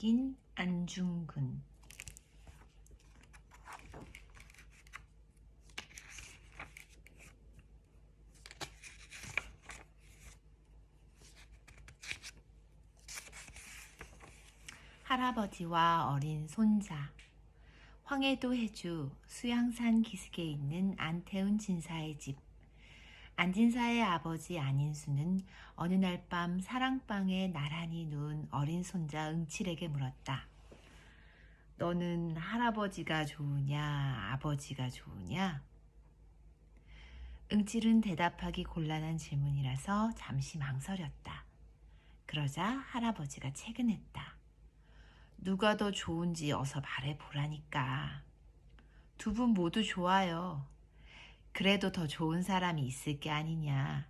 낀 안중근. 할아버지와 어린 손자. 황해도 해주 수양산 기슭에 있는 안태훈 진사의 집. 안진사의 아버지 안인수는 어느 날 밤 사랑방에 나란히 누운 어린 손자 응칠에게 물었다. 너는 할아버지가 좋으냐, 아버지가 좋으냐? 응칠은 대답하기 곤란한 질문이라서 잠시 망설였다. 그러자 할아버지가 채근했다. 누가 더 좋은지 어서 말해보라니까. 두 분 모두 좋아요. 그래도 더 좋은 사람이 있을 게 아니냐.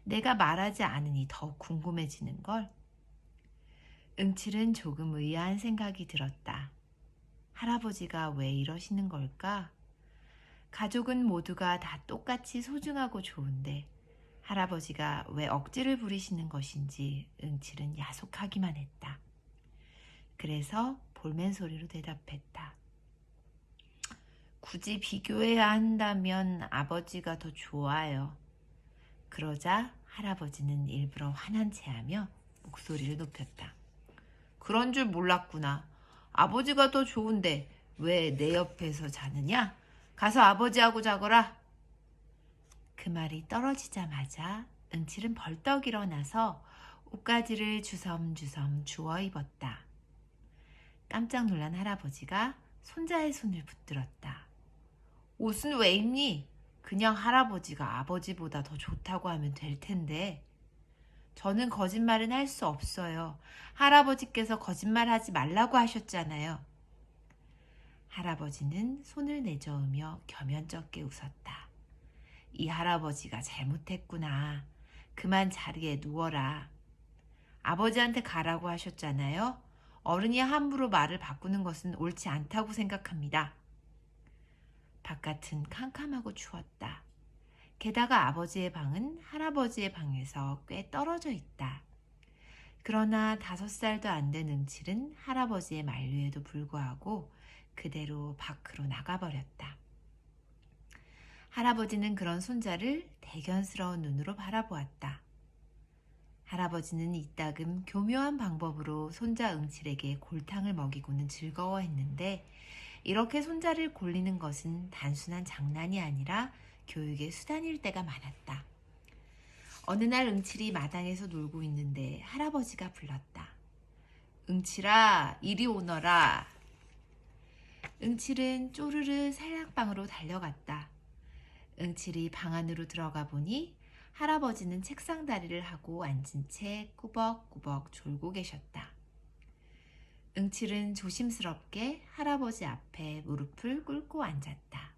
내가 말하지 않으니 더 궁금해지는걸. 응칠은 조금 의아한 생각이 들었다. 할아버지가 왜 이러시는 걸까? 가족은 모두가 다 똑같이 소중하고 좋은데 할아버지가 왜 억지를 부리시는 것인지 응칠은 야속하기만 했다. 그래서 볼멘 소리로 대답했다. 굳이 비교해야 한다면 아버지가 더 좋아요. 그러자 할아버지는 일부러 화난 체하며 목소리를 높였다. 그런 줄 몰랐구나. 아버지가 더 좋은데 왜 내 옆에서 자느냐? 가서 아버지하고 자거라. 그 말이 떨어지자마자 응칠은 벌떡 일어나서 옷가지를 주섬주섬 주워 입었다. 깜짝 놀란 할아버지가 손자의 손을 붙들었다. 옷은 왜 입니? 그냥 할아버지가 아버지보다 더 좋다고 하면 될 텐데. 저는 거짓말은 할 수 없어요. 할아버지께서 거짓말하지 말라고 하셨잖아요. 할아버지는 손을 내저으며 겸연쩍게 웃었다. 이 할아버지가 잘못했구나. 그만 자리에 누워라. 아버지한테 가라고 하셨잖아요. 어른이 함부로 말을 바꾸는 것은 옳지 않다고 생각합니다. 바깥은 캄캄하고 추웠다. 게다가 아버지의 방은 할아버지의 방에서 꽤 떨어져 있다. 그러나 5살도 안 된 응칠은 할아버지의 만류에도 불구하고 그대로 밖으로 나가버렸다. 할아버지는 그런 손자를 대견스러운 눈으로 바라보았다. 할아버지는 이따금 교묘한 방법으로 손자 응칠에게 골탕을 먹이고는 즐거워했는데 이렇게 손자를 골리는 것은 단순한 장난이 아니라 교육의 수단일 때가 많았다. 어느 날 응칠이 마당에서 놀고 있는데 할아버지가 불렀다. 응칠아, 이리 오너라. 응칠은 쪼르르 살락방으로 달려갔다. 응칠이 방 안으로 들어가 보니 할아버지는 책상 다리를 하고 앉은 채 꾸벅꾸벅 졸고 계셨다. 응칠은 조심스럽게 할아버지 앞에 무릎을 꿇고 앉았다.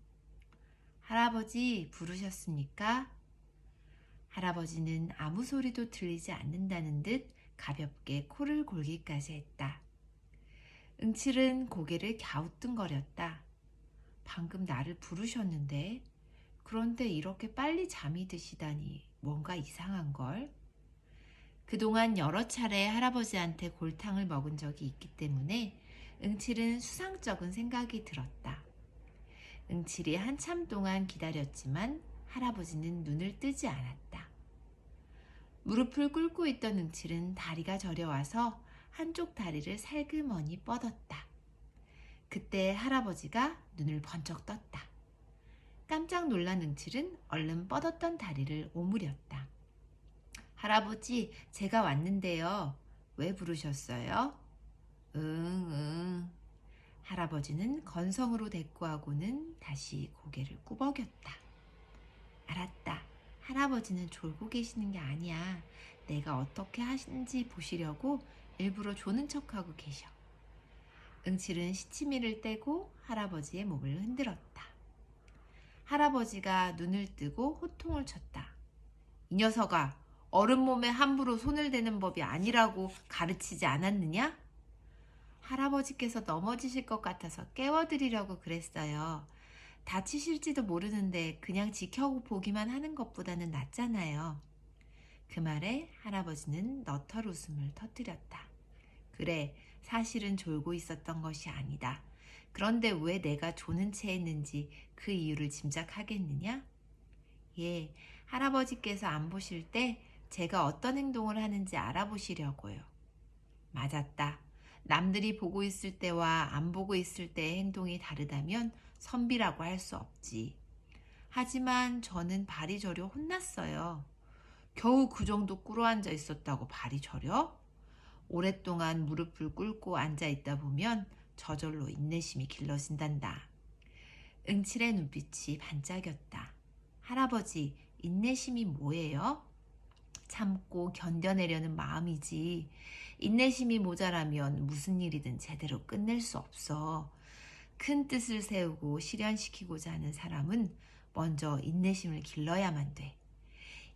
할아버지 부르셨습니까? 할아버지는 아무 소리도 들리지 않는다는 듯 가볍게 코를 골기까지 했다. 응칠은 고개를 갸우뚱거렸다. 방금 나를 부르셨는데 그런데 이렇게 빨리 잠이 드시다니 뭔가 이상한걸? 그동안 여러 차례 할아버지한테 골탕을 먹은 적이 있기 때문에 응칠은 수상쩍은 생각이 들었다. 응칠이 한참 동안 기다렸지만 할아버지는 눈을 뜨지 않았다. 무릎을 꿇고 있던 응칠은 다리가 저려와서 한쪽 다리를 살그머니 뻗었다. 그때 할아버지가 눈을 번쩍 떴다. 깜짝 놀란 응칠은 얼른 뻗었던 다리를 오므렸다. 할아버지, 제가 왔는데요. 왜 부르셨어요? 응. 할아버지는 건성으로 대꾸하고는 다시 고개를 꾸벅였다. 알았다. 할아버지는 졸고 계시는 게 아니야. 내가 어떻게 하시는지 보시려고 일부러 조는 척하고 계셔. 응칠은 시치미를 떼고 할아버지의 목을 흔들었다. 할아버지가 눈을 뜨고 호통을 쳤다. 이 녀석아, 어른 몸에 함부로 손을 대는 법이 아니라고 가르치지 않았느냐? 할아버지께서 넘어지실 것 같아서 깨워드리려고 그랬어요. 다치실지도 모르는데 그냥 지켜보기만 하는 것보다는 낫잖아요. 그 말에 할아버지는 너털 웃음을 터뜨렸다. 그래, 사실은 졸고 있었던 것이 아니다. 그런데 왜 내가 조는 채 했는지 그 이유를 짐작하겠느냐? 예, 할아버지께서 안 보실 때 제가 어떤 행동을 하는지 알아보시려고요. 맞았다. 남들이 보고 있을 때와 안 보고 있을 때의 행동이 다르다면 선비라고 할 수 없지. 하지만 저는 발이 저려 혼났어요. 겨우 그 정도 꿇어앉아 있었다고 발이 저려? 오랫동안 무릎을 꿇고 앉아 있다 보면 저절로 인내심이 길러진단다. 응칠의 눈빛이 반짝였다. 할아버지, 인내심이 뭐예요? 참고 견뎌내려는 마음이지. 인내심이 모자라면 무슨 일이든 제대로 끝낼 수 없어. 큰 뜻을 세우고 실현시키고자 하는 사람은 먼저 인내심을 길러야만 돼.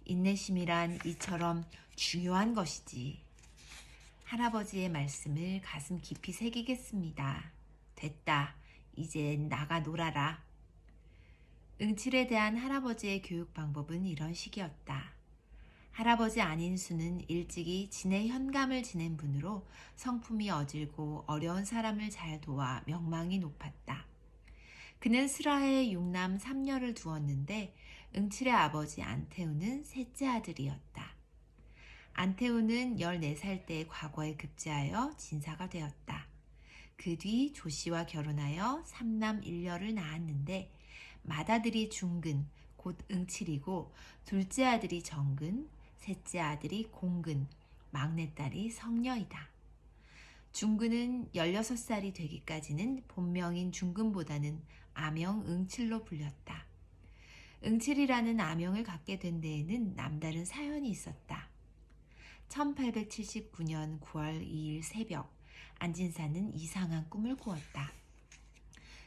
인내심이란 이처럼 중요한 것이지. 할아버지의 말씀을 가슴 깊이 새기겠습니다. 됐다. 이젠 나가 놀아라. 응칠에 대한 할아버지의 교육 방법은 이런 식이었다. 할아버지 안인수는 일찍이 진의 현감을 지낸 분으로 성품이 어질고 어려운 사람을 잘 도와 명망이 높았다. 그는 슬하에 육남 3녀를 두었는데 응칠의 아버지 안태우는 셋째 아들이었다. 안태우는 14살 때 과거에 급제하여 진사가 되었다. 그 뒤 조씨와 결혼하여 3남 1녀를 낳았는데 맏아들이 중근, 곧 응칠이고 둘째 아들이 정근, 셋째 아들이 공근, 막내딸이 성녀이다. 중근은 16살이 되기까지는 본명인 중근보다는 아명 응칠로 불렸다. 응칠이라는 아명을 갖게 된 데에는 남다른 사연이 있었다. 1879년 9월 2일 새벽, 안진사는 이상한 꿈을 꾸었다.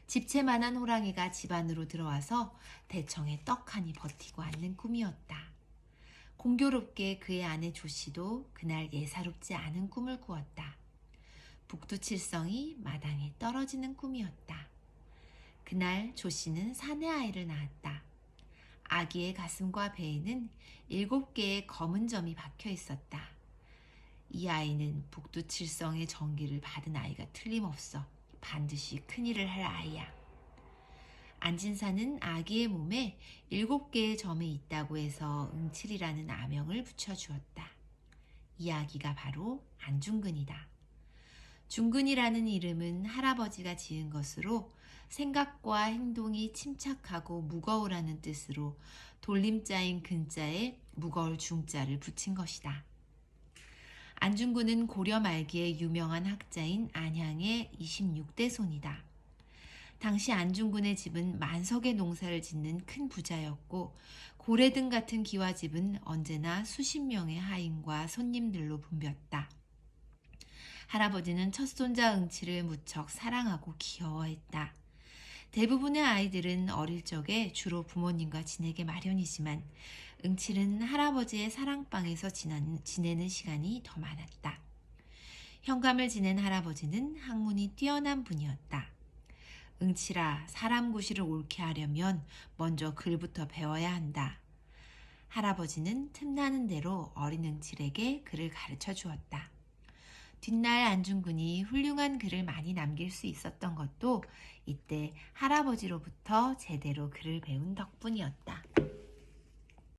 집채만한 호랑이가 집 안으로 들어와서 대청에 떡하니 버티고 앉는 꿈이었다. 공교롭게 그의 아내 조씨도 그날 예사롭지 않은 꿈을 꾸었다. 북두칠성이 마당에 떨어지는 꿈이었다. 그날 조씨는 사내 아이를 낳았다. 아기의 가슴과 배에는 7개의 검은 점이 박혀 있었다. 이 아이는 북두칠성의 정기를 받은 아이가 틀림없어 반드시 큰일을 할 아이야. 안진사는 아기의 몸에 7개의 점이 있다고 해서 응칠이라는 아명을 붙여주었다. 이 아기가 바로 안중근이다. 중근이라는 이름은 할아버지가 지은 것으로 생각과 행동이 침착하고 무거우라는 뜻으로 돌림자인 근자에 무거울 중자를 붙인 것이다. 안중근은 고려 말기에 유명한 학자인 안향의 26대 손이다. 당시 안중근의 집은 만석의 농사를 짓는 큰 부자였고 고래등 같은 기와집은 언제나 수십 명의 하인과 손님들로 붐볐다. 할아버지는 첫손자 응칠을 무척 사랑하고 귀여워했다. 대부분의 아이들은 어릴 적에 주로 부모님과 지내게 마련이지만 응칠은 할아버지의 사랑방에서 지내는 시간이 더 많았다. 현감을 지낸 할아버지는 학문이 뛰어난 분이었다. 응칠아, 사람 구실을 옳게 하려면 먼저 글부터 배워야 한다. 할아버지는 틈나는 대로 어린 응칠에게 글을 가르쳐 주었다. 뒷날 안중근이 훌륭한 글을 많이 남길 수 있었던 것도 이때 할아버지로부터 제대로 글을 배운 덕분이었다.